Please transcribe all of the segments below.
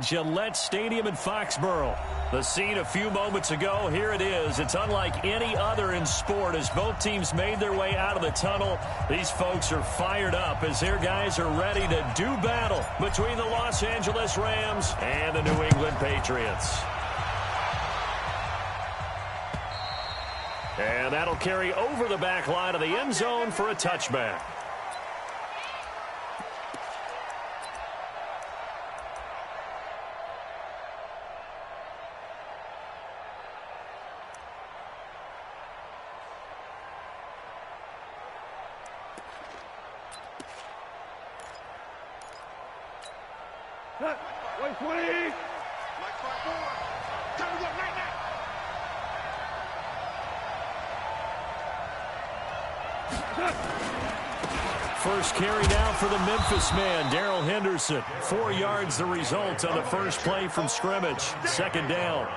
Gillette Stadium in Foxborough. The scene a few moments ago, here it is. It's unlike any other in sport as both teams made their way out of the tunnel. These folks are fired up as their guys are ready to do battle between the Los Angeles Rams and the New England Patriots. And that'll carry over the back line of the end zone for a touchback. First carry now for the Memphis man, Darrell Henderson. 4 yards the result on the first play from scrimmage. Second down.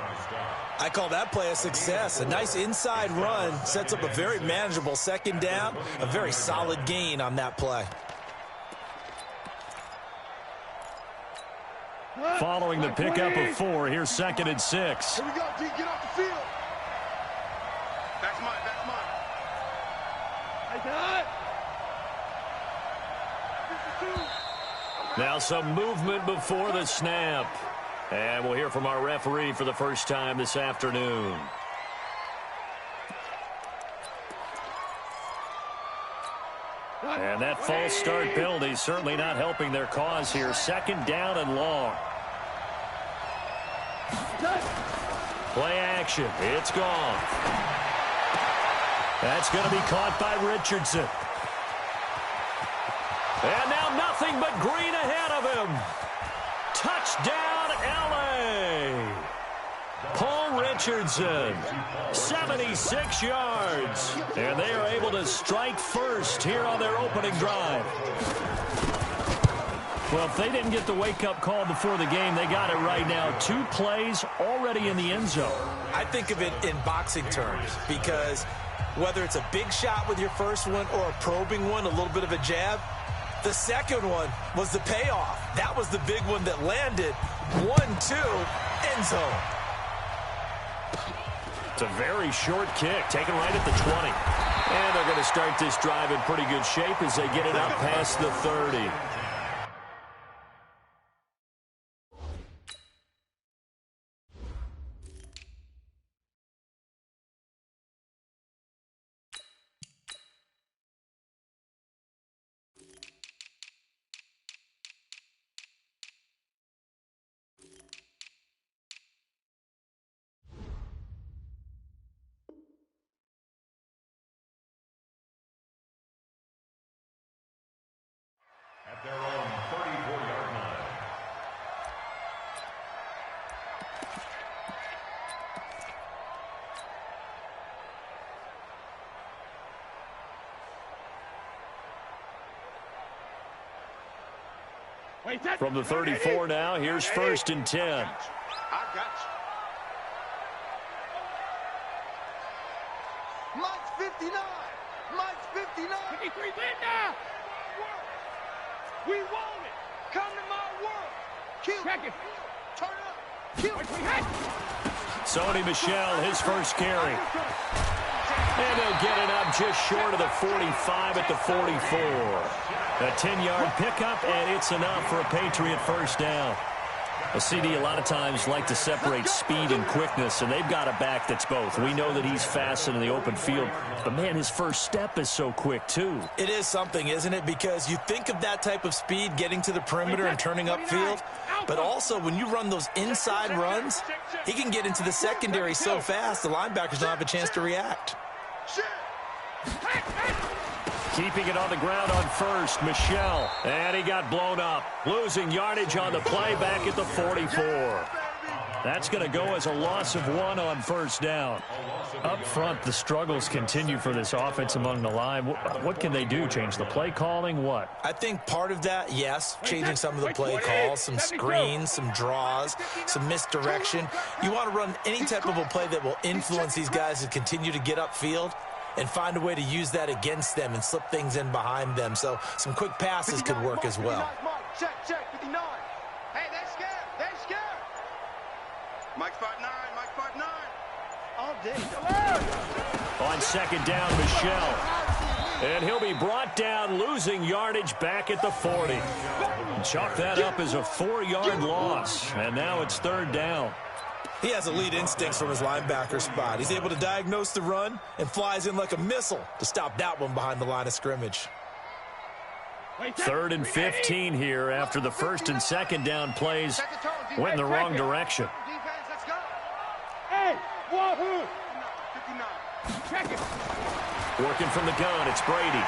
I call that play a success. A nice inside run sets up a very manageable second down. A very solid gain on that play. Following the pickup of 4, here's 2nd and 6. Here we go, D. Get off the field. That's mine. That's mine. I got it. Now some movement before the snap. And we'll hear from our referee for the first time this afternoon. And that false start penalty certainly not helping their cause here. 2nd down and long. Play action. It's gone. That's going to be caught by Richardson. And now nothing but green ahead of him. Touchdown, L.A. Paul Richardson, 76 yards. And they are able to strike first here on their opening drive. Well, if they didn't get the wake-up call before the game, they got it right now. 2 plays already in the end zone. I think of it in boxing terms because whether it's a big shot with your first one or a probing one, a little bit of a jab, the second one was the payoff. That was the big one that landed. 1-2, end zone. It's a very short kick, taken right at the 20. And they're going to start this drive in pretty good shape as they get it up past the 30. At their own 34-yard line. From the 34 now, here's 1st and 10. I got you. Mike's 59. Mike's 59. 53 now. We want it. Come to my world. Kill. Check it. Turn up. Kill. Sony Michel, his first carry. And they'll get it up just short of the 45 at the 44. A 10-yard pickup, and it's enough for a Patriot first down. A CD a lot of times like to separate speed and quickness, and they've got a back that's both. We know that he's fast in the open field, but, man, his first step is so quick, too. It is something, isn't it? Because you think of that type of speed getting to the perimeter and turning upfield, but also when you run those inside runs, he can get into the secondary so fast the linebackers don't have a chance to react. Keeping it on the ground on first, Michel. And he got blown up. Losing yardage on the play back at the 44. That's going to go as a loss of 1 on first down. Up front, the struggles continue for this offense among the line. What can they do? Change the play calling? What? I think part of that, yes, changing some of the play calls, some screens, some draws, some misdirection. You want to run any type of a play that will influence these guys to continue to get upfield and find a way to use that against them and slip things in behind them. So some quick passes could work as well. Check, 59. Hey, they're scared. They're scared. Mike 5'9", Mike 5'9". All day. On second down, Michel. And he'll be brought down, losing yardage back at the 40. Chalk that up as a 4-yard loss. And now it's third down. He has elite instincts from his linebacker spot. He's able to diagnose the run and flies in like a missile to stop that one behind the line of scrimmage. 3rd and 15 here after the first and second down plays went in the wrong direction. Defense, let's go. Hey, wahoo. 59. Check it. Working from the gun, it's Brady.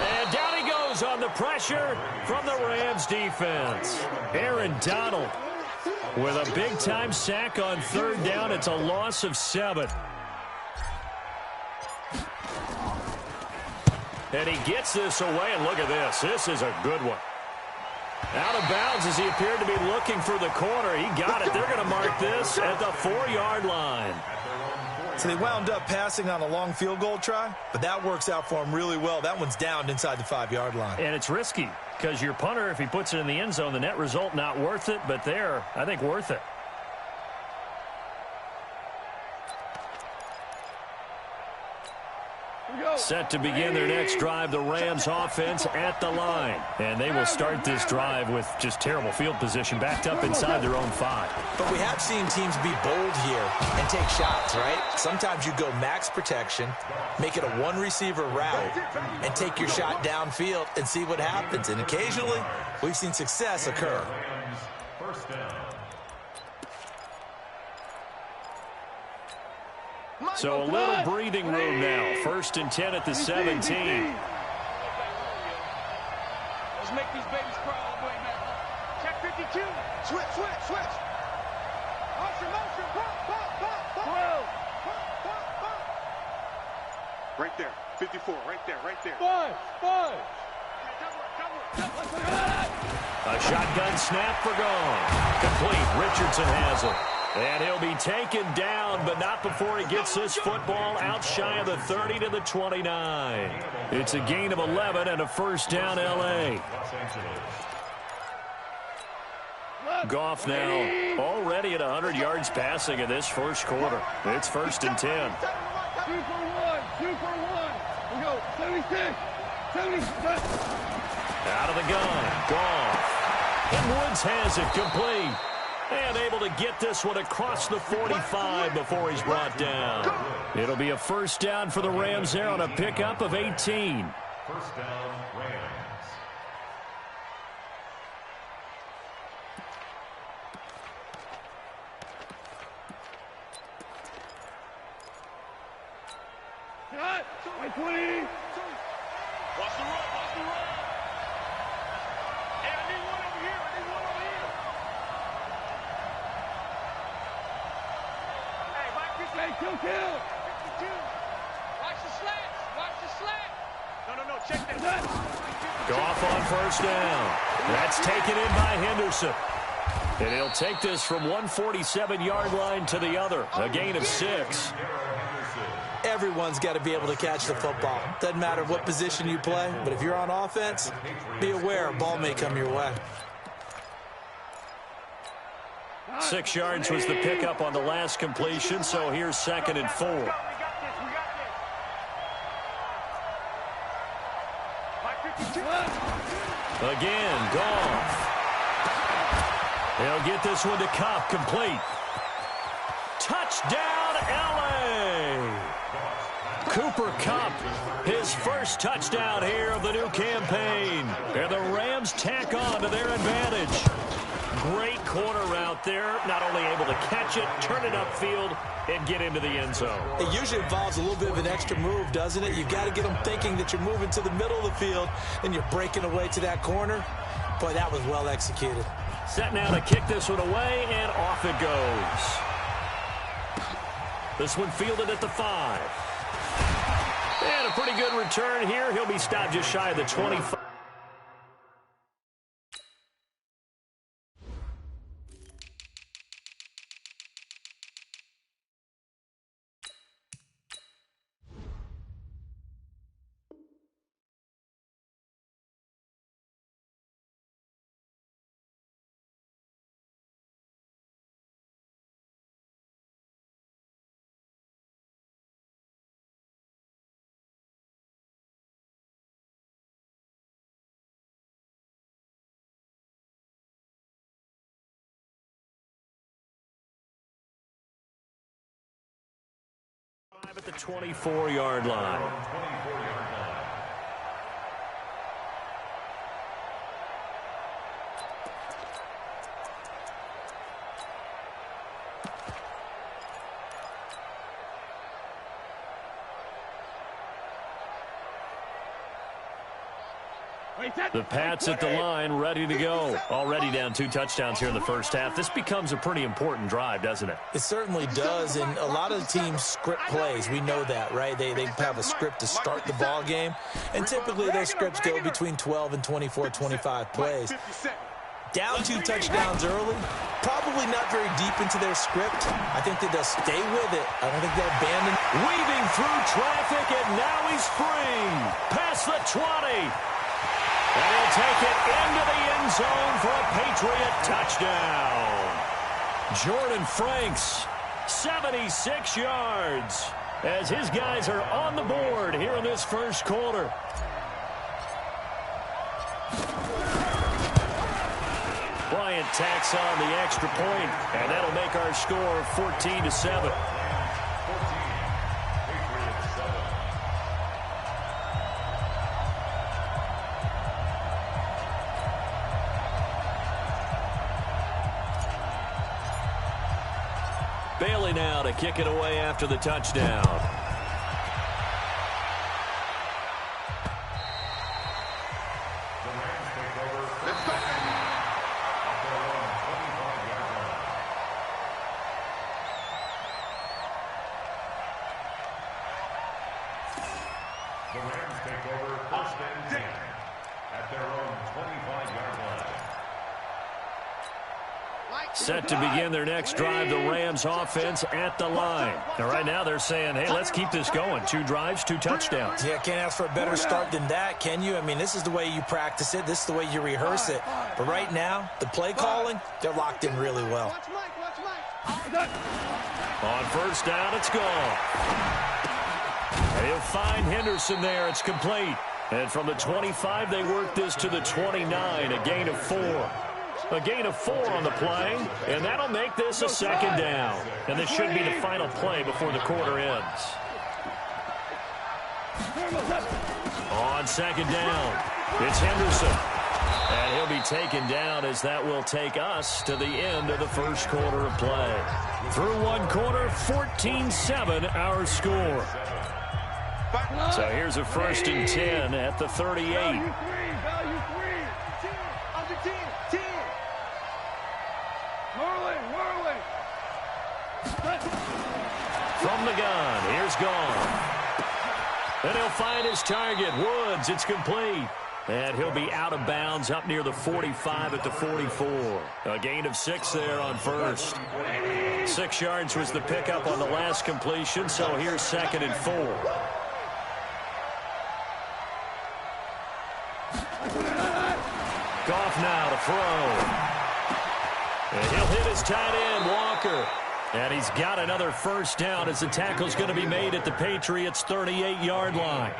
And down he goes on the pressure from the Rams defense. Aaron Donald with a big-time sack on third down. It's a loss of 7. And he gets this away, and look at this. This is a good one. Out of bounds as he appeared to be looking for the corner. He got it. They're going to mark this at the 4-yard line. So they wound up passing on a long field goal try, but that works out for him really well. That one's down inside the 5-yard line. And it's risky because your punter, if he puts it in the end zone, the net result not worth it, but there, I think worth it. Set to begin their next drive, the Rams offense at the line. And they will start this drive with just terrible field position, backed up inside their own 5. But we have seen teams be bold here and take shots, right? Sometimes you go max protection, make it a one-receiver route, and take your shot downfield and see what happens. And occasionally, we've seen success occur. First down. So a little breathing room now. 1st and 10 at the 17. Let's make these babies cry all the way back. Check 52. Switch, switch, switch. Motion, motion. Pop, pop, pop, pop. Pop, pop, pop. Right there. 54. Right there. Right there. 5. A shotgun snap for gone. Complete. Richardson has it. And he'll be taken down, but not before he gets this football out shy of the 30 to the 29. It's a gain of 11 and a first down, L.A. Goff now already at 100 yards passing in this first quarter. It's 1st and 10. 2 for 1. 2 for 1. We go. 76. 76. Out of the gun. Goff. And Woods has it complete. And able to get this one across the 45 before he's brought down. It'll be a first down for the Rams there on a pickup of 18. First down, Rams. Cut. 20. Watch the run. Watch the run. Hey, I need one over here. I need one over here. Hey, Mike, hey, kill. 52. Watch the slants. Watch the slant. No. Check that. Goff on first down. That's taken in by Henderson. And he'll take this from 147-yard line to the other. A gain of 6. Everyone's got to be able to catch the football. Doesn't matter what position you play, but if you're on offense, be aware a ball may come your way. 6 yards was the pickup on the last completion, so here's 2nd and 4. We got this. 52. Again, Goff. He'll get this one to Kupp, complete. Touchdown, L.A. Cooper Kupp, his first touchdown here of the new campaign. And the Rams tack on to their advantage. Great corner route there. Not only able to catch it, turn it upfield, and get into the end zone. It usually involves a little bit of an extra move, doesn't it? You've got to get them thinking that you're moving to the middle of the field, and you're breaking away to that corner. Boy, that was well executed. Set now to kick this one away, and off it goes. This one fielded at the 5. And a pretty good return here. He'll be stopped just shy of the 25. at the 24-yard line. The Pats at the line, ready to go. Already down 2 touchdowns here in the first half. This becomes a pretty important drive, doesn't it? It certainly does, and a lot of the teams script plays. We know that, right? They have a script to start the ball game, and typically those scripts go between 12 and 24, 25 plays. Down 2 touchdowns early, probably not very deep into their script. I think that they'll stay with it. I don't think they'll abandon. Weaving through traffic, and now he's free. Past the 20. And he'll take it into the end zone for a Patriot touchdown. Jordan Franks, 76 yards, as his guys are on the board here in this first quarter. Bryant tacks on the extra point, and that'll make our score 14-7. Bailey now to kick it away after the touchdown. The Rams take over first and 10 at their own 25-yard line. Set to begin their next drive, the Rams offense at the line. And right now they're saying, hey, let's keep this going. 2 drives, 2 touchdowns. Yeah, can't ask for a better start than that, can you? I mean, this is the way you practice it. This is the way you rehearse it. But right now, the play calling, they're locked in really well. On first down, it's gone. And he'll find Henderson there. It's complete. And from the 25, they work this to the 29, a gain of 4. A gain of 4 on the play, and that'll make this a second down. And this should be the final play before the quarter ends. On second down, it's Henderson. And he'll be taken down as that will take us to the end of the first quarter of play. Through 1 quarter, 14-7 our score. So here's a 1st and 10 at the 38. From the gun, here's Gone. And he'll find his target, Woods. It's complete. And he'll be out of bounds up near the 45 at the 44. A gain of 6 there on first. 6 yards was the pickup on the last completion, so here's 2nd and 4. Goff now to throw. And he'll hit his tight end, Walker. And he's got another first down as the tackle's going to be made at the Patriots' 38-yard line.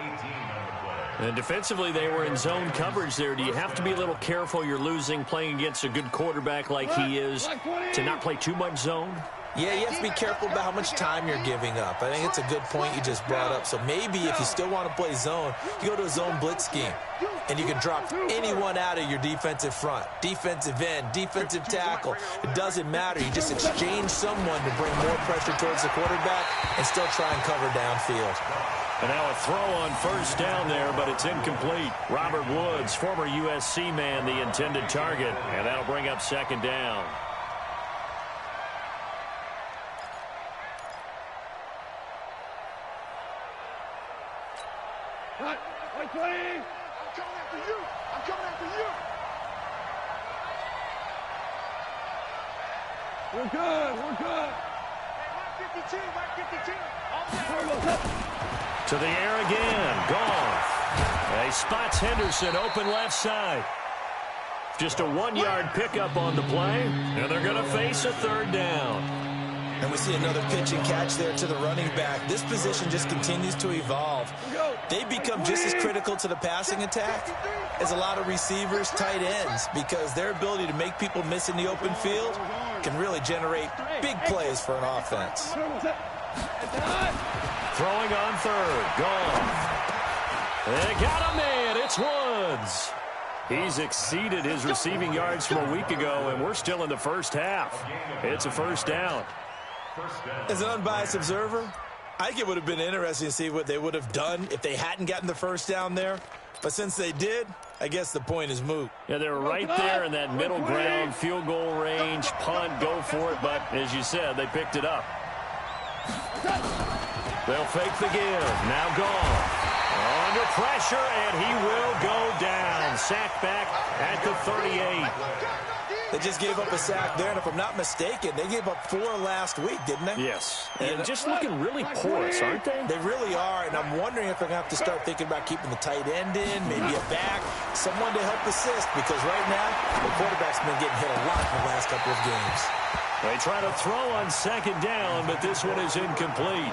And defensively, they were in zone coverage there. Do you have to be a little careful? You're losing playing against a good quarterback like he is to not play too much zone? Yeah, you have to be careful about how much time you're giving up. I think it's a good point you just brought up. So maybe if you still want to play zone, you go to a zone blitz scheme. And you can drop anyone out of your defensive front. Defensive end, defensive tackle. It doesn't matter. You just exchange someone to bring more pressure towards the quarterback and still try and cover downfield. And now a throw on first down there, but it's incomplete. Robert Woods, former USC man, the intended target. And that'll bring up 2nd down. I'm coming after you. I'm coming after you. We're good. We're good. Hey, 152. To the air again. Goff. He spots Henderson open left side. Just a 1-yard pickup on the play, and they're going to face a 3rd down. And we see another pitch and catch there to the running back. This position just continues to evolve. They become just as critical to the passing attack as a lot of receivers, tight ends, because their ability to make people miss in the open field can really generate big plays for an offense. Throwing on third. Gone. They got a man. It's Woods. He's exceeded his receiving yards from a week ago, and we're still in the first half. It's a first down. As an unbiased observer, I think it would have been interesting to see what they would have done if they hadn't gotten the first down there. But since they did, I guess the point is moot. Yeah, they were right there in that middle ground, field goal range, punt, go for it. But as you said, they picked it up. They'll fake the give. Now gone. Under pressure, and he will go down. Sacked back at the 38. They just gave up a sack there, and if I'm not mistaken, they gave up 4 last week, didn't they? Yes. And just looking really porous, aren't they? They really are, and I'm wondering if they're going to have to start thinking about keeping the tight end in, maybe a back, someone to help assist, because right now, the quarterback's been getting hit a lot in the last couple of games. They try to throw on second down, but this one is incomplete.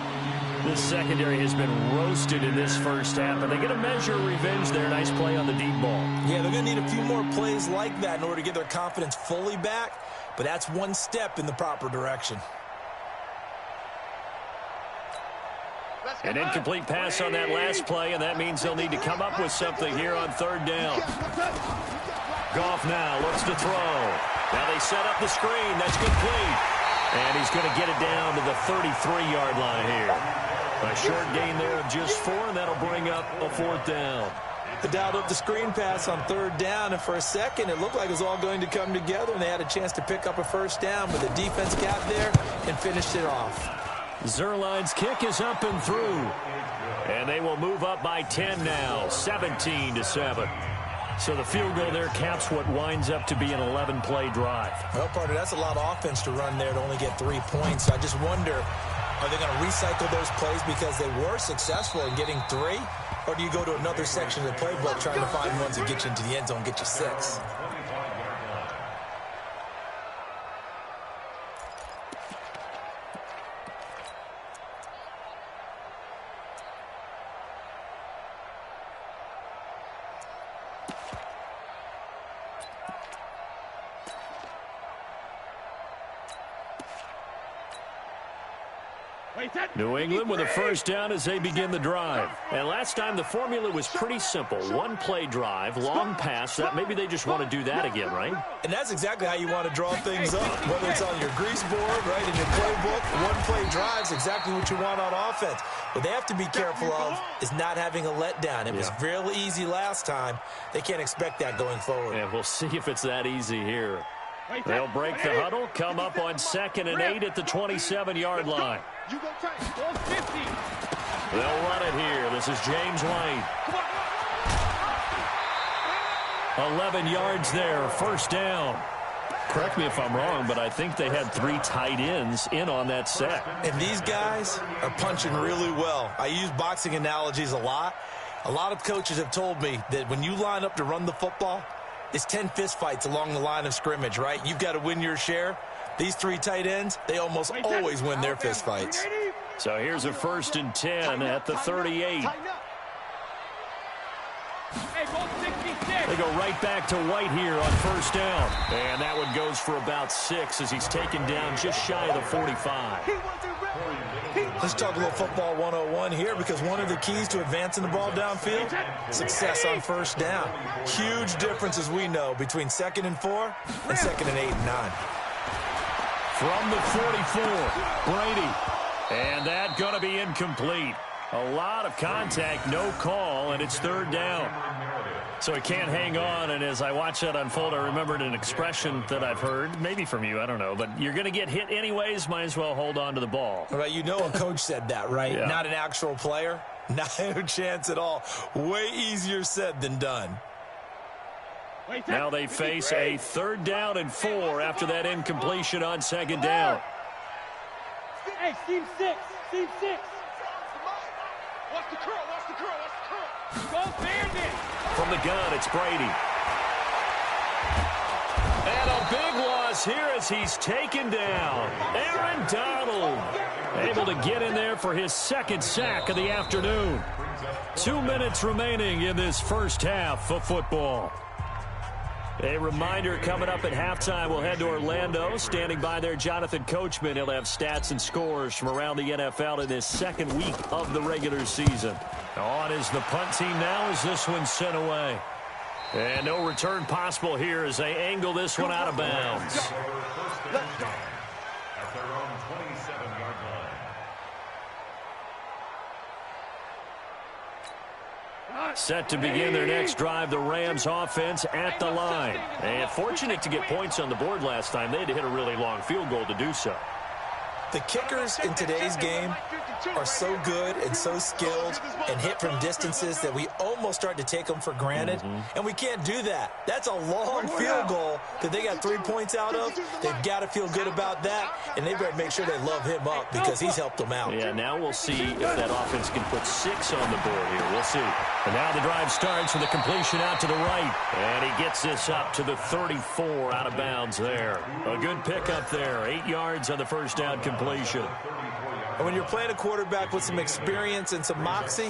This secondary has been roasted in this first half, and they get a measure of revenge there. Nice play on the deep ball. Yeah, they're going to need a few more plays like that in order to get their confidence fully back, but that's one step in the proper direction. An incomplete pass on that last play, and that means they'll need to come up with something here on third down. Goff now looks to throw. Now they set up the screen. That's complete. And he's going to get it down to the 33-yard line here. A short gain there of just 4, and that'll bring up a 4th down. They dialed up the screen pass on third down, and for a second it looked like it was all going to come together, and they had a chance to pick up a first down, but the defense got there and finished it off. Zerline's kick is up and through. And they will move up by 10 now, 17-7. So the field goal there caps what winds up to be an 11-play drive. Well, partner, that's a lot of offense to run there to only get 3 points. I just wonder, are they going to recycle those plays because they were successful in getting 3? Or do you go to another section of the playbook trying to find ones that get you into the end zone, get you 6? New England with a first down as they begin the drive. And last time the formula was pretty simple. 1-play drive, long pass. That maybe they just want to do that again, right? And that's exactly how you want to draw things up. Whether it's on your grease board, right, in your playbook, 1-play drive is exactly what you want on offense. What they have to be careful of is not having a letdown. It was real easy last time. They can't expect that going forward. Yeah, we'll see if it's that easy here. They'll break the huddle, come up on 2nd and 8 at the 27-yard line. You go tight. Go 50. They'll run it here. This is James White. 11 yards there, first down. Correct me if I'm wrong, but I think they had 3 tight ends in on that set. And these guys are punching really well. I use boxing analogies a lot. A lot of coaches have told me that when you line up to run the football, it's 10 fistfights along the line of scrimmage, right? You've got to win your share. These 3 tight ends, they almost always win their fistfights. So here's a 1st and 10 at the 38. They go right back to White here on first down. And that one goes for about 6 as he's taken down just shy of the 45. Let's talk a little football 101 here, because one of the keys to advancing the ball downfield, success on first down. Huge difference, as we know, between 2nd and 4 and 2nd and 8 and 9. From the 44, Brady. And that going to be incomplete. A lot of contact, no call, and it's 3rd down. So he can't hang on, and as I watch that unfold, I remembered an expression that I've heard, maybe from you, I don't know, but you're going to get hit anyways, might as well hold on to the ball. Right, you know a coach said that, right? Yeah. Not an actual player. Not a chance at all. Way easier said than done. Now they face a 3rd down and 4 after that incompletion on 2nd down. Hey, team 6. Team 6. Watch the curl. Watch the curl. Watch the curl. Go Bandit. From the gun, it's Brady. And a big loss here as he's taken down. Aaron Donald able to get in there for his 2nd sack of the afternoon. 2 minutes remaining in this first half of football. A reminder, coming up at halftime, we'll head to Orlando. Standing by there, Jonathan Coachman. He'll have stats and scores from around the NFL in his second week of the regular season. On is the punt team now as this one's sent away. And no return possible here as they angle this one out of bounds. At their own 27-yard line. Set to begin their next drive, the Rams offense at the line. And fortunate to get points on the board last time. They had to hit a really long field goal to do so. The kickers in today's game are so good and so skilled and hit from distances that we almost start to take them for granted. And we can't do that. That's a long field goal that they got 3 points out of. They've got to feel good about that, and they better make sure they love him up because he's helped them out. Yeah, now we'll see if that offense can put 6 on the board here. We'll see. And now the drive starts with a completion out to the right. And he gets this up to the 34 out of bounds there. A good pickup there. 8 yards on the first down completion. And when you're playing a quarterback with some experience and some moxie,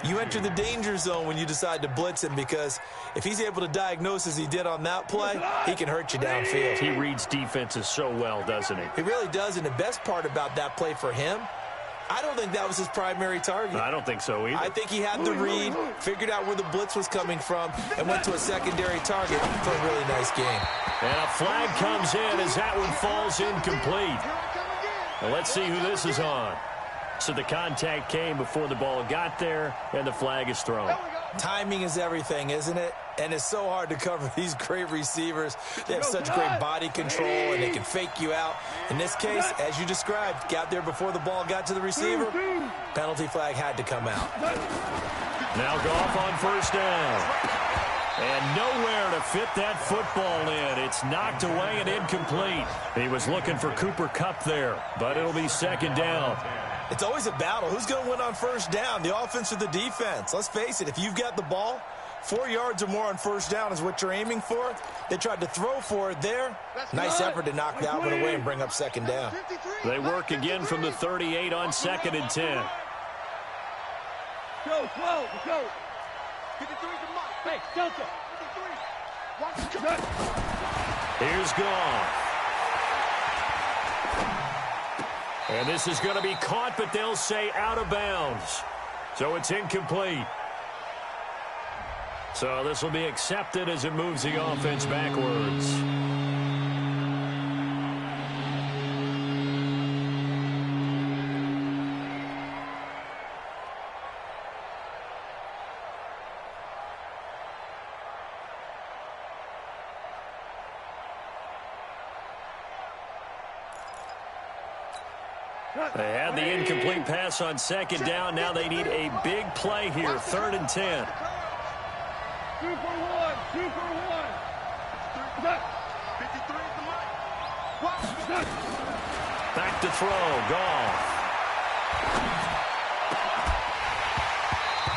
you enter the danger zone when you decide to blitz him, because if he's able to diagnose as he did on that play, he can hurt you downfield. He reads defenses so well, doesn't he? He really does, and the best part about that play for him, I don't think that was his primary target. I don't think so either. I think he had the read, figured out where the blitz was coming from, and went to a secondary target for a really nice game. And a flag comes in as that one falls incomplete. Well, let's see who this is on. So the contact came before the ball got there, and the flag is thrown. Timing is everything, isn't it? And it's so hard to cover these great receivers. They have such great body control, and they can fake you out. In this case, as you described, got there before the ball got to the receiver. Penalty flag had to come out. Now Goff on first down. And nowhere to fit that football in. It's knocked away and incomplete. He was looking for Cooper Kupp there, but it'll be second down. It's always a battle. Who's going to win on first down, the offense or the defense? Let's face it, if you've got the ball, 4 yards or more on first down is what you're aiming for. They tried to throw for it there. Nice effort to knock that one away and bring up second down. They work again from the 38 on 2nd and 10. Go, go. 53 to Mike. Hey, Delta. 53. Here's Goff. And this is going to be caught, but they'll say out of bounds. So it's incomplete. So this will be accepted as it moves the offense backwards. They had the incomplete pass on second down. Now they need a big play here, 3rd and 10. 2 for 1. 2 for 1. 53 to Mike. Back to throw. Goff.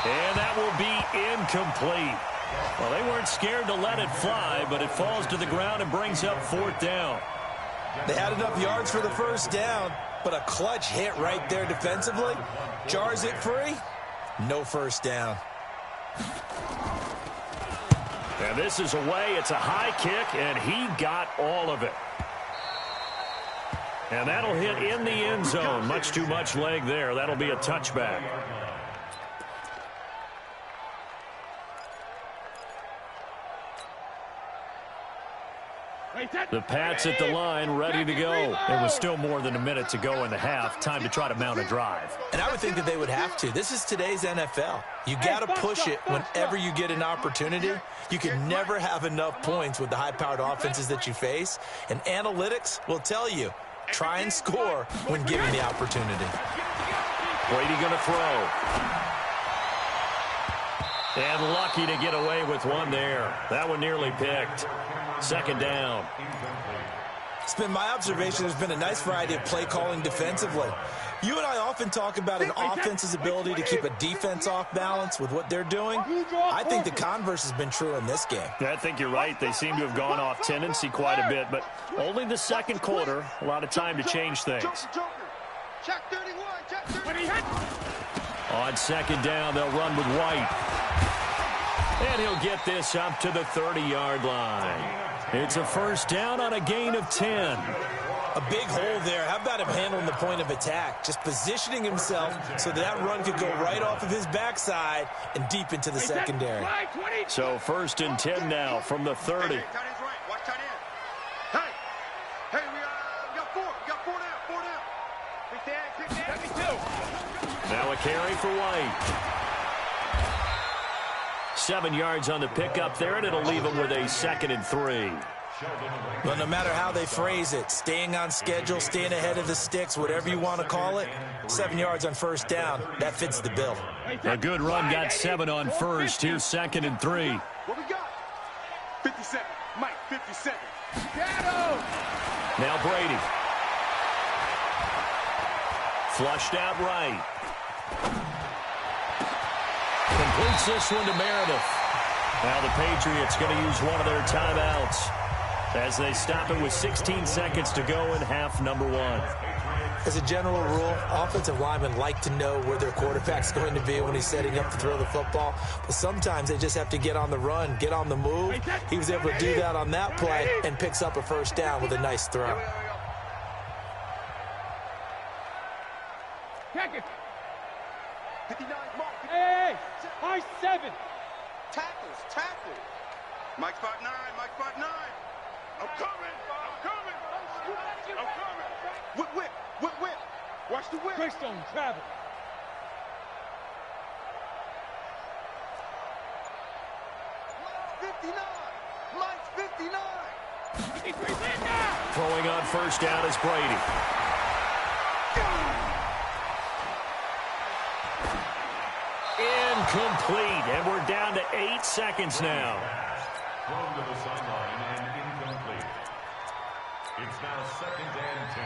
And that will be incomplete. Well, they weren't scared to let it fly, but it falls to the ground and brings up 4th down. They had enough yards for the first down, but a clutch hit right there defensively. Jars it free. No first down. And this is away. It's a high kick, and he got all of it. And that'll hit in the end zone. Much too much leg there. That'll be a touchback. The Pats at the line, ready to go. It was still more than a minute to go in the half. Time to try to mount a drive. And I would think that they would have to. This is today's NFL. You got to push it whenever you get an opportunity. You can never have enough points with the high-powered offenses that you face. And analytics will tell you, try and score when given the opportunity. Brady going to throw. And lucky to get away with one there. That one nearly picked. Second down. It's been my observation there's been a nice variety of play calling defensively. You and I often talk about an offense's ability to keep a defense off balance with what they're doing. I think the converse has been true in this game. I think you're right. They seem to have gone off tendency quite a bit, but only the second quarter. A lot of time to change things. Check 31. Check 31. On second down, they'll run with White. And he'll get this up to the 30-yard line. It's a first down on a gain of 10. A big hole there. How about him handling the point of attack? Just positioning himself so that run could go right off of his backside and deep into the secondary. So first and 10 now from the 30. Hey, we got four. We got four down. Pick that. Now a carry for White. 7 yards on the pickup there, and it'll leave him with a 2nd and 3. Well, no matter how they phrase it, staying on schedule, staying ahead of the sticks, whatever you want to call it, 7 yards on first down, that fits the bill. A good run, got 7 on first. Here's 2nd and 3. What we got? 57. Mike, 57. Now Brady. Flushed out right. Completes this one to Meredith. Now the Patriots going to use one of their timeouts as they stop it with 16 seconds to go in half number 1. As a general rule, offensive linemen like to know where their quarterback's going to be when he's setting up to throw the football. But sometimes they just have to get on the run, get on the move. He was able to do that on that play and picks up a first down with a nice throw. Check it. 59, Mark. Hey, high 7. Tackles. Mike spot 9. I'm coming. Whip. Watch the whip. Greystone travel. Mike's 59. Throwing on first down is Brady. Incomplete, and we're down to 8 seconds now. Thrown to the sideline and incomplete. It's now 2nd and 10.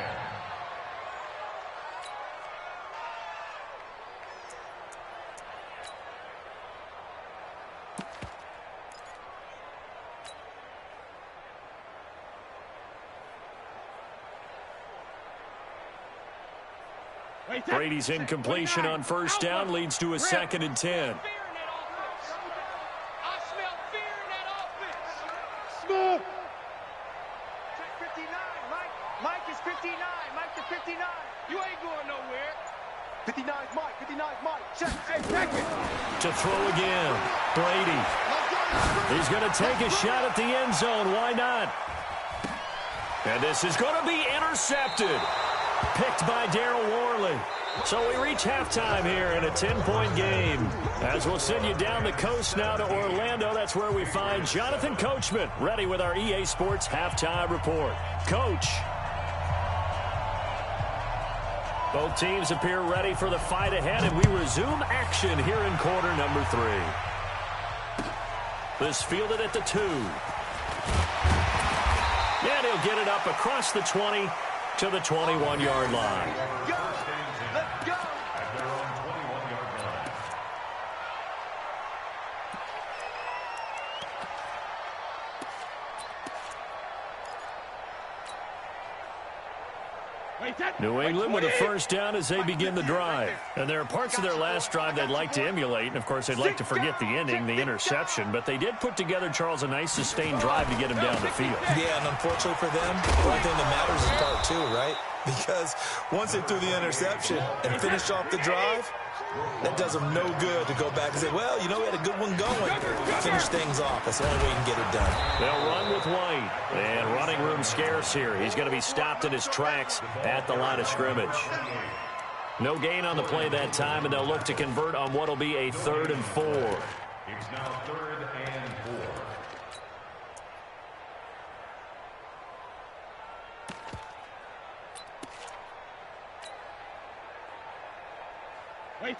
Brady's incompletion on first down leads to a 2nd and 10. I smell fear in that offense. Smooth. Check 59, Mike. Mike is 59. Mike is 59. You ain't going nowhere. 59's Mike. Check. Hey, check it. To throw again, Brady. He's going to take a shot at the end zone. Why not? And this is going to be intercepted. Picked by Darryl Worley. So we reach halftime here in a 10-point game. As we'll send you down the coast now to Orlando, that's where we find Jonathan Coachman, ready with our EA Sports halftime report. Coach. Both teams appear ready for the fight ahead, and we resume action here in quarter number 3. This fielded at the 2. And he'll get it up across the 20 to the 21-yard line. Let's go. At their own 21-yard line. New England with a first down as they begin the drive. And there are parts of their last drive they'd like to emulate. And, of course, they'd like to forget the ending, the interception. But they did put together, Charles, a nice sustained drive to get him down the field. Yeah, and unfortunately for them, the only thing that matters is part 2, right? Because once they threw the interception and finished off the drive, that does them no good to go back and say, well, you know, we had a good one going. Finish things off. That's the only way you can get it done. They'll run with White. And running room scarce here. He's going to be stopped in his tracks at the line of scrimmage. No gain on the play that time, and they'll look to convert on what will be a 3rd and 4. It's now 3rd and 4.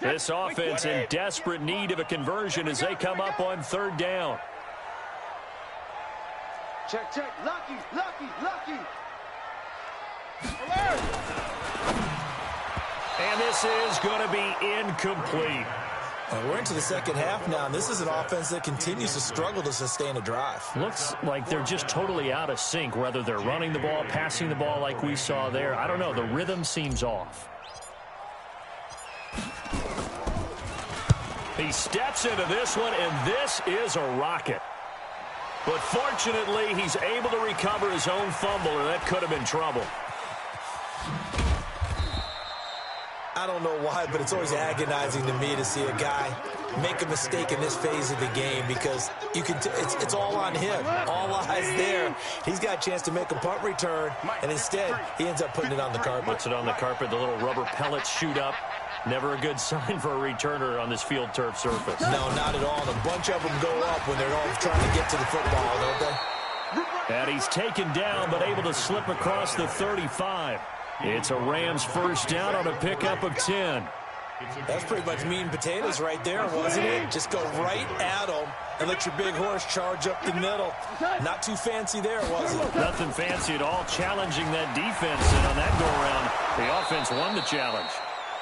This offense in desperate need of a conversion as they come up on 3rd down. Check. Lucky. And this is going to be incomplete. We're into the second half now, and this is an offense that continues to struggle to sustain a drive. Looks like they're just totally out of sync, whether they're running the ball, passing the ball like we saw there. I don't know. The rhythm seems off. He steps into this one, and this is a rocket. But fortunately, he's able to recover his own fumble, or that could have been trouble. I don't know why, but it's always agonizing to me to see a guy make a mistake in this phase of the game because you can. It's all on him. All eyes there. He's got a chance to make a punt return, and instead, he ends up putting it on the carpet. Puts it on the carpet. The little rubber pellets shoot up. Never a good sign for a returner on this field turf surface. No, not at all. And a bunch of them go up when they're all trying to get to the football, don't they? And he's taken down, but able to slip across the 35. It's a Rams first down on a pickup of 10. That's pretty much meat and potatoes right there, wasn't it? Just go right at them and let your big horse charge up the middle. Not too fancy there, was it? Nothing fancy at all, challenging that defense. And on that go-around, the offense won the challenge.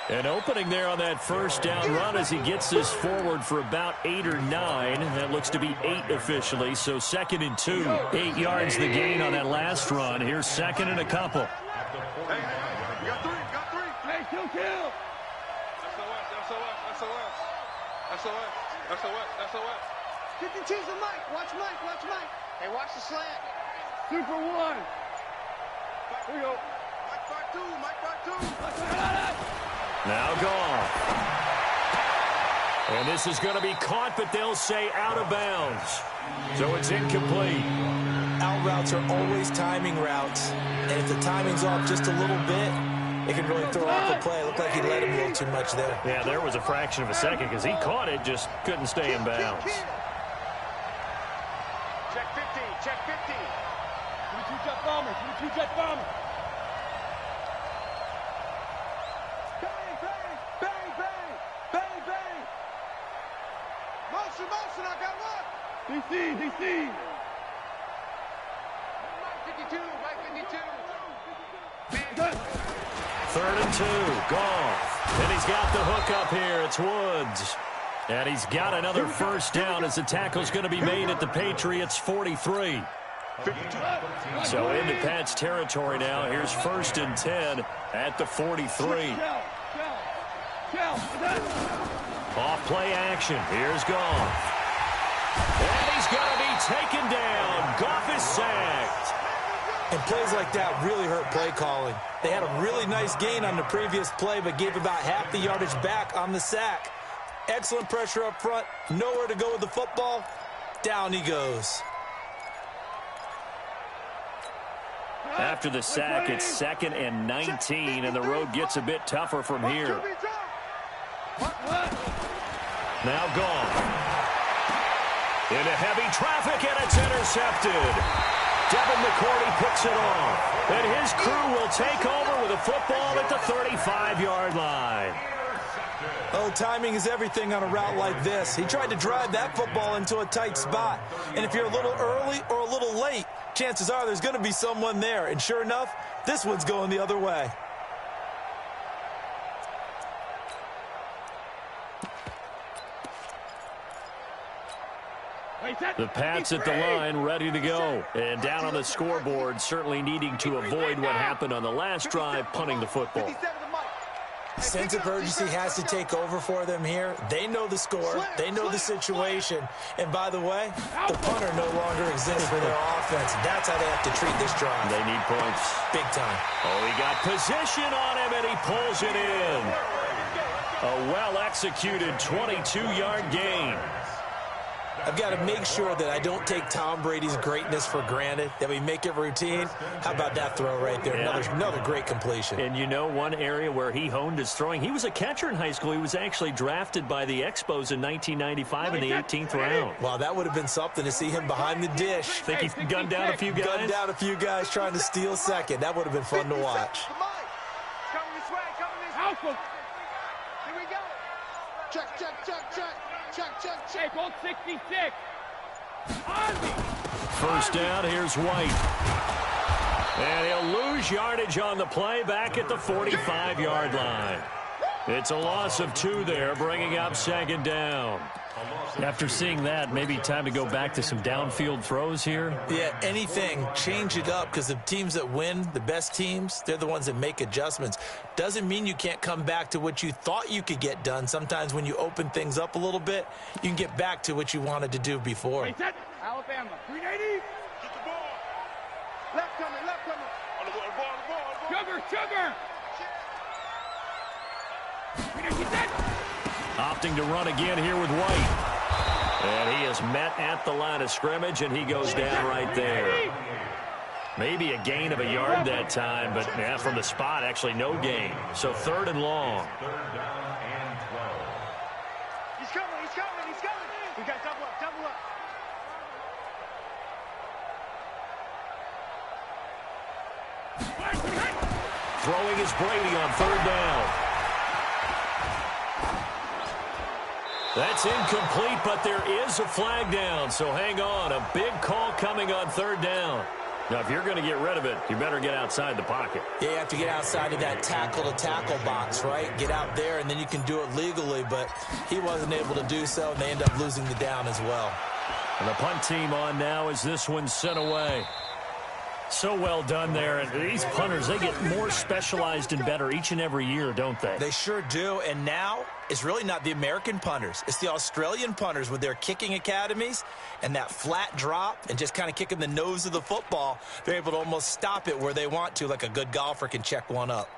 An opening there on that first down run as he gets this forward for about 8 or 9. That looks to be 8 officially, so 2nd and 2. 8 yards the gain on that last run. Here's 2nd and a couple. Hey, you got three. Hey, kill. SOS. 52's the Mike. Watch Mike. Hey, watch the slant. 2 for 1. Here we go. Mike back two. Now gone. And this is going to be caught, but they'll say out of bounds. So it's incomplete. Out routes are always timing routes. And if the timing's off just a little bit, it can really throw off a play. It looked like he let him a little too much there. Yeah, there was a fraction of a second because he caught it, just couldn't stay in bounds. Check 50. 22 jet bomber. Bang. Motion, I got one. DC. Mike 52. 3rd and 2, Goff. And he's got the hook up here. It's Woods. And he's got another first down as the tackle's going to be made at the Patriots' 43. So into Pat's territory now. Here's 1st and 10 at the 43. Off play action. Here's Goff. And he's going to be taken down. Goff is sacked. And plays like that really hurt play calling. They had a really nice gain on the previous play, but gave about half the yardage back on the sack. Excellent pressure up front. Nowhere to go with the football. Down he goes. After the sack, it's 2nd and 19, and the road gets a bit tougher from here. Now Goff. Into heavy traffic, and it's intercepted. Devin McCourty picks it off. And his crew will take over with a football at the 35-yard line. Oh, timing is everything on a route like this. He tried to drive that football into a tight spot. And if you're a little early or a little late, chances are there's going to be someone there. And sure enough, this one's going the other way. The Pats at the line, ready to go. And down on the scoreboard, certainly needing to avoid what happened on the last drive, punting the football. Sense of urgency has to take over for them here. They know the score. They know the situation. And by the way, the punter no longer exists for their offense. That's how they have to treat this drive. They need points. Big time. Oh, he got position on him, and he pulls it in. A well-executed 22-yard gain. I've got to make sure that I don't take Tom Brady's greatness for granted, that we make it routine. How about that throw right there? Yeah. Another great completion. And you know one area where he honed his throwing? He was a catcher in high school. He was actually drafted by the Expos in 1995 in the 18th round. Wow, that would have been something to see him behind the dish. Think he gunned down a few guys? Gunned down a few guys trying to steal second. That would have been fun to watch. Coming this way. Here we go. Check. Check, on 66. First down, here's White. And he'll lose yardage on the play back at the 45-yard line. It's a loss of 2 there, bringing up second down. After seeing that, maybe time to go back to some downfield throws here. Yeah, anything. Change it up, because the teams that win, the best teams, they're the ones that make adjustments. Doesn't mean you can't come back to what you thought you could get done. Sometimes when you open things up a little bit, you can get back to what you wanted to do before. Alabama, 380. Get the ball. Left coming, left coming. On the ball. Sugar. Opting to run again here with White. And he is met at the line of scrimmage, and he goes down right there. Maybe a gain of a yard that time, but yeah, from the spot, actually no gain. So 3rd and long. Third down and 12. He's coming. We got double up. Throwing is Brady on 3rd down. That's incomplete, but there is a flag down, so hang on. A big call coming on 3rd down. Now, if you're going to get rid of it, you better get outside the pocket. Yeah, you have to get outside of that tackle-to-tackle box, right? Get out there, and then you can do it legally, but he wasn't able to do so, and they end up losing the down as well. And the punt team on now as this one's sent away. So well done there. And these punters, they get more specialized and better each and every year, don't they? They sure do. And now it's really not the American punters. It's the Australian punters with their kicking academies and that flat drop and just kind of kicking the nose of the football. They're able to almost stop it where they want to, like a good golfer can check one up.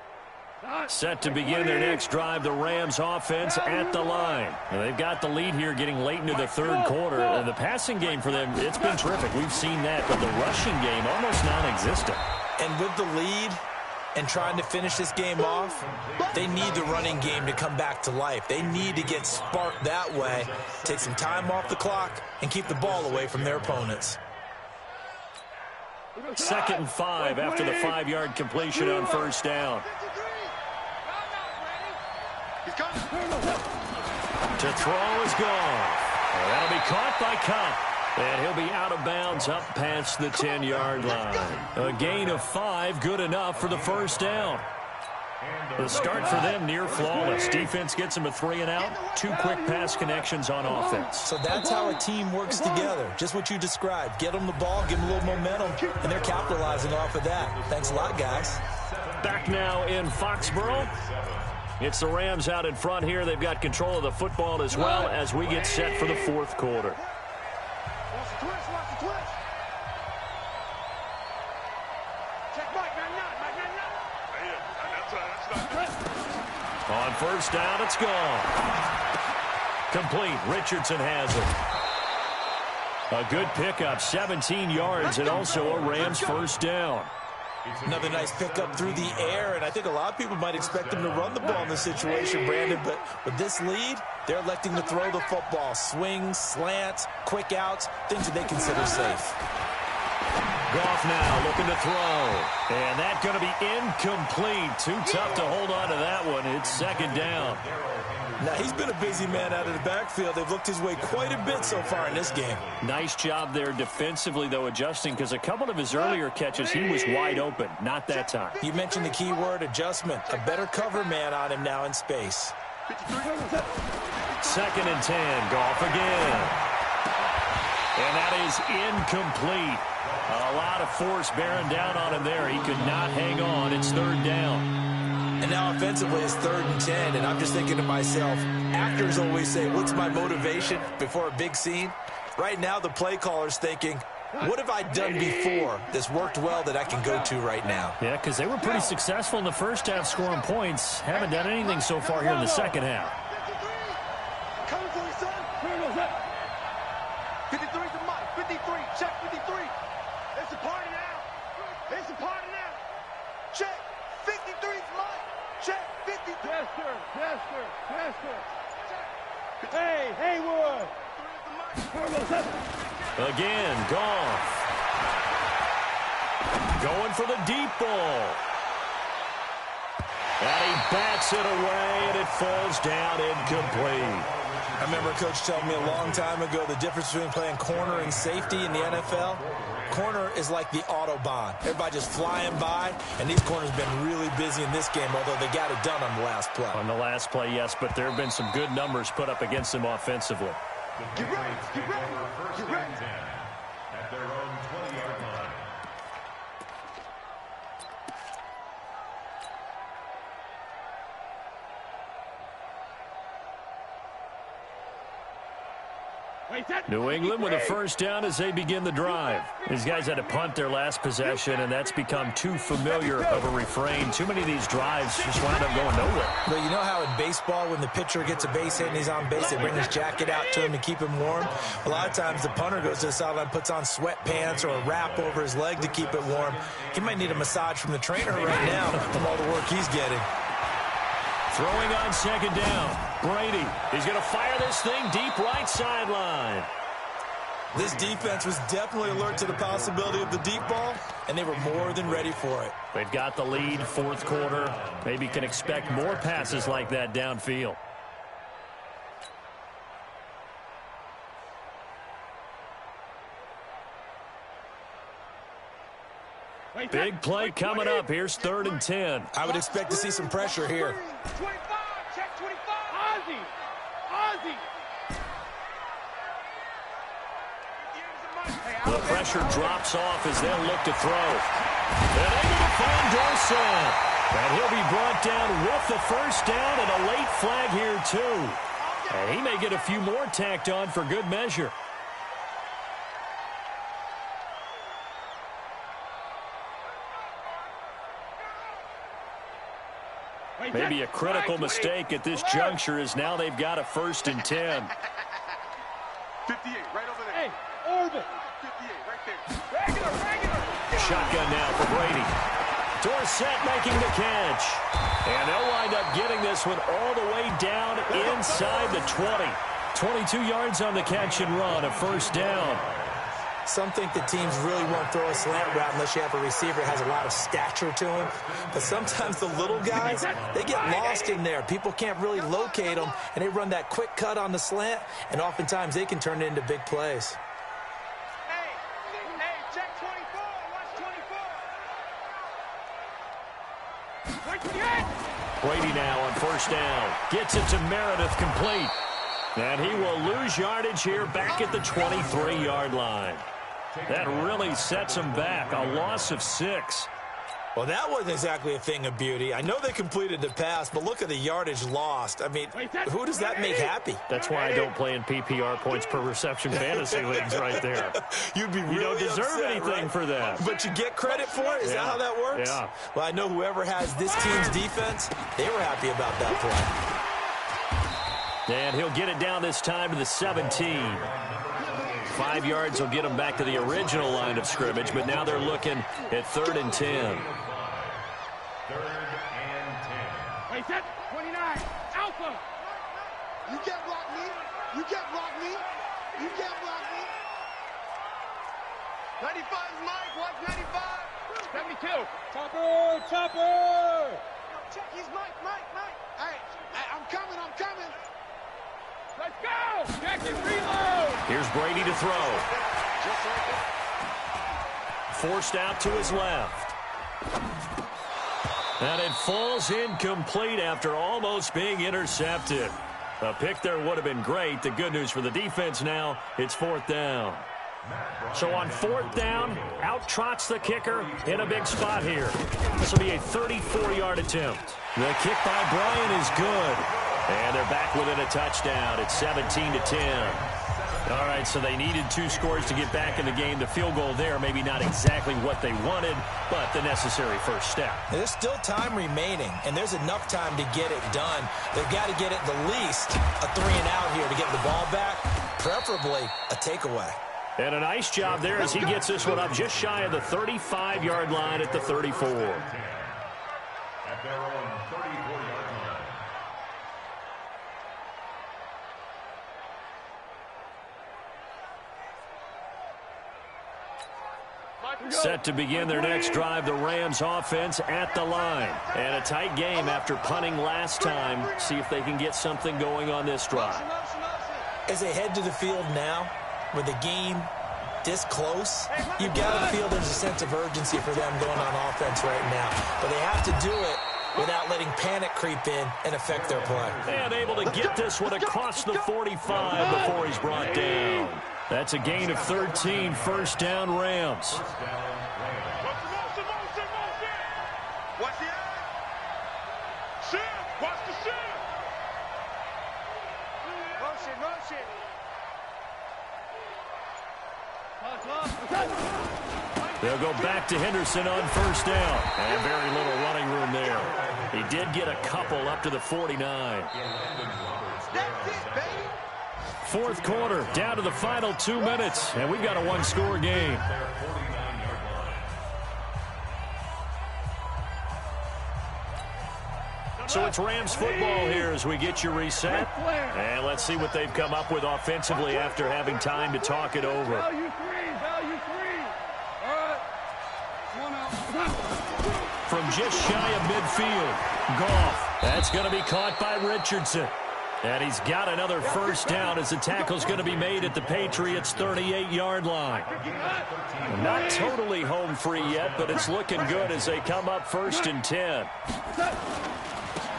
Set to begin their next drive, the Rams offense at the line. And they've got the lead here getting late into the 3rd quarter. And the passing game for them, it's been terrific. We've seen that, but the rushing game almost non-existent. And with the lead and trying to finish this game off, they need the running game to come back to life. They need to get sparked that way, take some time off the clock, and keep the ball away from their opponents. 2nd and 5 after the 5-yard completion on 1st down. To throw is gone. And that'll be caught by Cup. And he'll be out of bounds up past the 10-yard line. A gain of 5, good enough for the 1st down. The start for them near flawless. Defense gets them a 3 and out. 2 quick pass connections on offense. So that's how a team works together. Just what you described. Get them the ball, give them a little momentum, and they're capitalizing off of that. Thanks a lot, guys. Back now in Foxborough. It's the Rams out in front here. They've got control of the football as well as we get set for the 4th quarter. Watch the twitch. Check Mike, man, not. On 1st down, it's gone. Complete. Richardson has it. A good pickup, 17 yards, and also a Rams 1st down. Another nice pickup through the air, and I think a lot of people might expect them to run the ball in this situation, Brandon, but with this lead, they're electing to throw the football. Swings, slants, quick outs, things that they consider safe. Goff now looking to throw, and that's going to be incomplete. Too tough to hold on to that one. It's 2nd down. Now, he's been a busy man out of the backfield. They've looked his way quite a bit so far in this game. Nice job there defensively, though, adjusting, because a couple of his earlier catches, he was wide open. Not that time. You mentioned the key word, adjustment. A better cover man on him now in space. 2nd and 10. Goff again. And that is incomplete. A lot of force bearing down on him there. He could not hang on. It's 3rd down. And now offensively it's 3rd and 10, and I'm just thinking to myself, actors always say, what's my motivation before a big scene? Right now the play caller's thinking, what have I done before that's worked well that I can go to right now? Yeah, because they were pretty successful in the 1st half scoring points. Haven't done anything so far here in the 2nd half. Coming for you, son. 53 to Mike. 53. Check 53. It's a party now. It's a party now. Check. 53 to Mike. Check. 53. Yes, sir. Hey, Haywood. Again, Goff. Going for the deep ball. And he bats it away, and it falls down incomplete. I remember a coach telling me a long time ago the difference between playing corner and safety in the NFL. Corner is like the Autobahn. Everybody just flying by, and these corners have been really busy in this game, although they got it done on the last play. On the last play, yes, but there have been some good numbers put up against them offensively. Get ready, get ready, get ready. At their own 20-yard line. New England with a first down as they begin the drive. These guys had to punt their last possession, and that's become too familiar of a refrain. Too many of these drives just wound up going nowhere. But you know how in baseball, when the pitcher gets a base hit and he's on base, they bring his jacket out to him to keep him warm? A lot of times the punter goes to the sideline, puts on sweatpants or a wrap over his leg to keep it warm. He might need a massage from the trainer right now from all the work he's getting. Throwing on second down. Brady. He's going to fire this thing deep right sideline. This defense was definitely alert to the possibility of the deep ball, and they were more than ready for it. They've got the lead, fourth quarter. Maybe can expect more passes like that downfield. Big play coming up. Here's 3rd and 10. I would expect to see some pressure here. 25, check 25. Ozzie, Ozzie. The pressure drops off as they'll look to throw. And able to find Dorsett. And he'll be brought down with the first down and a late flag here too. And he may get a few more tacked on for good measure. Maybe a critical mistake at this juncture as now they've got a 1st and 10. 58, right over there. Hey, Orville. 58, right there. Regular. Shotgun now for Brady. Dorsett making the catch. And they'll wind up getting this one all the way down inside the 20. 22 yards on the catch and run, a 1st down. Some think the teams really won't throw a slant route unless you have a receiver that has a lot of stature to him. But sometimes the little guys, they get lost in there. People can't really locate them, and they run that quick cut on the slant, and oftentimes they can turn it into big plays. Hey, check 24. Watch 24. Brady now on 1st down. Gets it to Meredith complete. And he will lose yardage here back at the 23-yard line. That really sets him back. A loss of 6. Well, that wasn't exactly a thing of beauty. I know they completed the pass, but look at the yardage lost. I mean, who does that make happy? That's why I don't play in PPR points per reception fantasy leagues right there. You'd be really You don't deserve upset, anything right? for that. But you get credit for it? Is that how that works? Yeah. Well, I know whoever has this team's defense, they were happy about that play. And he'll get it down this time to the 17. 5 yards will get him back to the original line of scrimmage, but now they're looking at 3rd and 10. 3rd and 10. Wait, set 29. Alpha. You can't block me. You can't block me. You can't block me. 95 is Mike. Watch 95. 72. Chopper. Check. He's Mike. Hey, I'm coming. Let's go! Check and reload! Here's Brady to throw. Forced out to his left. And it falls incomplete after almost being intercepted. A pick there would have been great. The good news for the defense now, it's 4th down. So on 4th down, out trots the kicker in a big spot here. This will be a 34-yard attempt. The kick by Bryan is good. And they're back within a touchdown. It's 17-10. All right, so they needed 2 scores to get back in the game. The field goal there, maybe not exactly what they wanted, but the necessary first step. There's still time remaining, and there's enough time to get it done. They've got to get it the least a 3-and-out here to get the ball back, preferably a takeaway. And a nice job there as he gets this one up just shy of the 35-yard line at the 34. At their own 34-yard line. Set to begin their next drive, the Rams offense at the line. And a tight game after punting last time. See if they can get something going on this drive. As they head to the field now, with the game this close, you've got to feel there's a sense of urgency for them going on offense right now. But they have to do it without letting panic creep in and affect their play. And able to get this one across the 45 before he's brought down. That's a gain of 13, first down Rams. Watch the eye. Shift. Watch the shift. Motion. They'll go back to Henderson on first down. And very little running room there. He did get a couple up to the 49. That's it, baby. Fourth quarter, down to the final 2 minutes. And we've got a one-score game. So it's Rams football here as we get you reset. And let's see what they've come up with offensively after having time to talk it over. Value three. All right. One out. From just shy of midfield, Goff. That's going to be caught by Richardson. And he's got another first down as the tackle's going to be made at the Patriots' 38-yard line. Not totally home free yet, but it's looking good as they come up first and 10.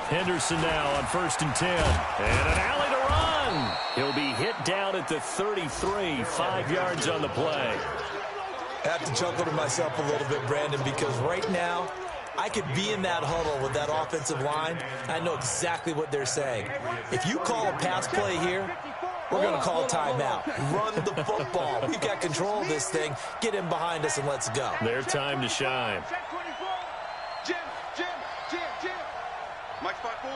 Henderson now on first and 10. And an alley to run. He'll be hit down at the 33, 5 yards on the play. I have to chuckle to myself a little bit, Brandon, because right now I could be in that huddle with that offensive line. I know exactly what they're saying. If you call a pass play here, we're going to call a timeout. Run the football. We've got control of this thing. Get in behind us and let's go. Their time to shine. Jim. Mike spot four.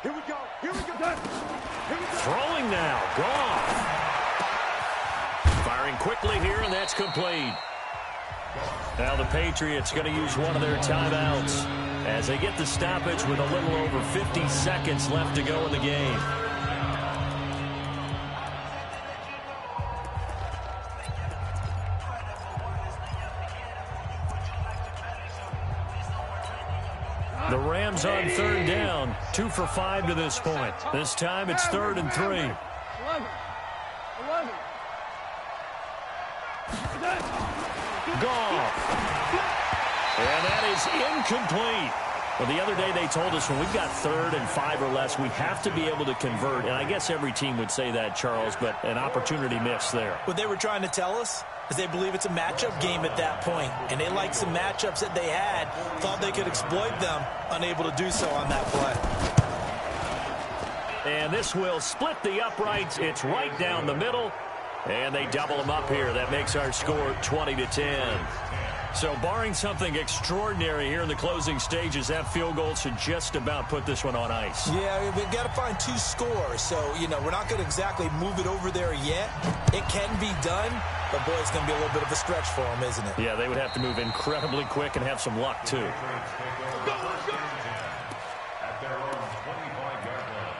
Here we go. Throwing now. Goff. Firing quickly here, and that's complete. Now the Patriots going to use one of their timeouts as they get the stoppage with a little over 50 seconds left to go in the game. The Rams on third down, 2 for 5 to this point. This time it's 3rd and 3. 11. Goff. And that is incomplete. Well, the other day they told us when we've got 3rd and 5 or less, we have to be able to convert. And I guess every team would say that, Charles, but an opportunity missed there. What they were trying to tell us is they believe it's a matchup game at that point, and they liked some matchups that they had, thought they could exploit them, unable to do so on that play. And this will split the uprights. It's right down the middle, and they double them up here. That makes our score 20-10. So barring something extraordinary here in the closing stages, that field goal should just about put this one on ice. Yeah, we've got to find 2 scores. So, we're not going to exactly move it over there yet. It can be done, but, boy, it's going to be a little bit of a stretch for them, isn't it? Yeah, they would have to move incredibly quick and have some luck, too. At their own 25-yard line.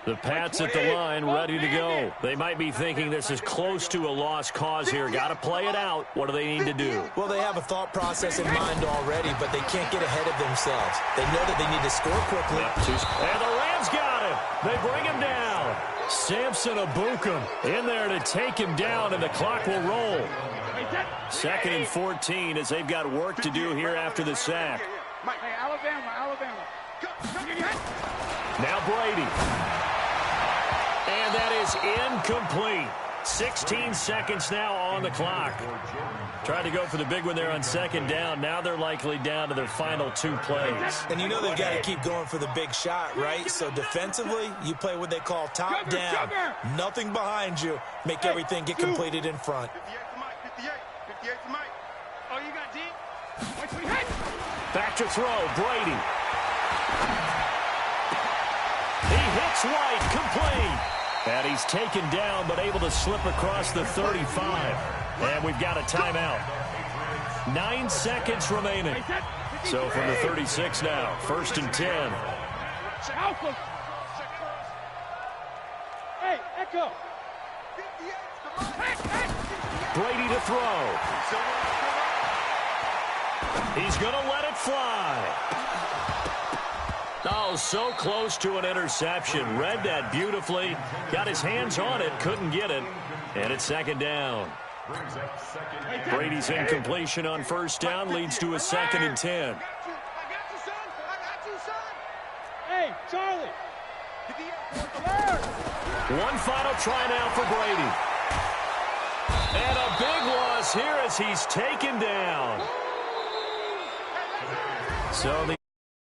The Pats at the line, ready to go. They might be thinking this is close to a lost cause here. Got to play it out. What do they need to do? Well, they have a thought process in mind already, but they can't get ahead of themselves. They know that they need to score quickly. And the Rams got him. They bring him down. Samson Abukum in there to take him down, and the clock will roll. 2nd and 14 as they've got work to do here after the sack. Hey, Alabama. Now Brady. And that is incomplete. 16 seconds now on the clock. Tried to go for the big one there on 2nd down. Now they're likely down to their final 2 plays. And they've got to keep going for the big shot, right? So defensively, you play what they call top down. Nothing behind you. Make everything get completed in front. 58 to Mike. Oh, you got deep? Back to throw, Brady. He hits right, complete. And he's taken down, but able to slip across the 35. And we've got a timeout. 9 seconds remaining. So from the 36 now, 1st and 10. Hey, Echo. Brady to throw. He's going to let it fly. Oh, so close to an interception. Read that beautifully. Got his hands on it. Couldn't get it. And it's second down. Brady's incompletion on first down leads to a 2nd and 10. Hey, Charlie. One final try now for Brady. And a big loss here as he's taken down. So the